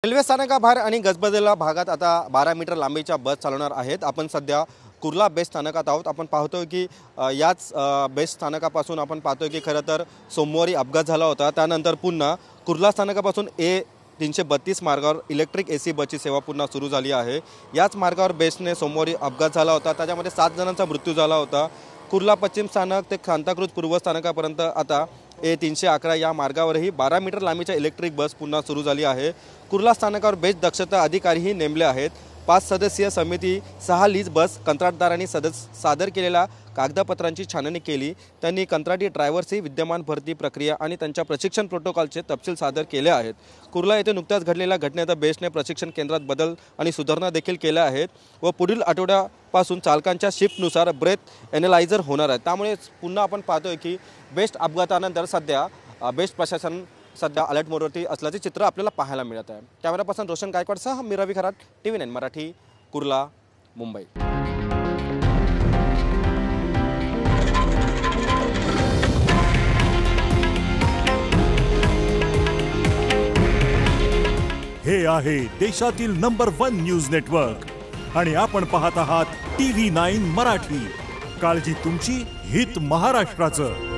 Railway स्थानकाबाहेर आणि गजबजलेल्या भागात आता 12 मीटर लांबीच्या बस चालवणार आहेत। आपण सध्या कुर्ला बेस स्थानकात आहोत। आपण पाहतोय की याच बेस स्थानकापासून आपण पाहतोय की खरं तर सोमवारी अपघात झाला होता। त्यानंतर पुन्हा कुर्ला स्थानकापासून A332 मार्गावर इलेक्ट्रिक AC बसची सेवा पुन्हा सुरू झाली आहे। याच मार्गावर बेसने सोमवारी अपघात झाला होता, त्याच्यामध्ये 7 जणांचा मृत्यू झाला होता। कुर्ला पश्चिम स्थानक ते सांताक्रूज पूर्व स्थानकापर्यंत आता A311 या मार्गावरही 12 मीटर लांबीच्या इलेक्ट्रिक बस पुन्हा सुरू झाली आहे। कुर्ला स्थानकावर बेस दक्षता अधिकारीही नेमले आहेत। 5 सदस्यीय समिती 6 लीज बस कंत्राटदारांनी सादर केलेल्या कागदपत्रांची छाननी केली। त्यांनी कंत्राटी ड्रायव्हर्सची विद्यमान भरती प्रक्रिया आणि त्यांच्या प्रशिक्षण प्रोटोकॉलचे तपशील सादर केले आहेत। कुर्ला येथे नुकत्याच घडलेल्या घटनेत बेसने प्रशिक्षण केंद्रात बदल आणि सुधारणा देखील केल्या आहेत व पुढील आठवड्यापासून चालकांच्या शिफ्टनुसार ब्रेथ एनालायझर होणार आहे। त्यामुळे पुन्हा आपण पाहतोय की बेस्ट अपघातानंतर सध्या बेस्ट प्रशासन सध्या अलर्ट मोडवरती असल्याचे चित्र आपल्याला पाहायला मिळत आहे। कॅमेरा पर्सन रोशन गायकवाडसह मी रवी खरात, TV9 मराठी, कुर्ला, मुंबई। हे आहे देशातील नंबर 1 न्यूज नेटवर्क आणि आपण पाहत आहात TV9 मराठी। काळजी तुमची, हित महाराष्ट्राचं।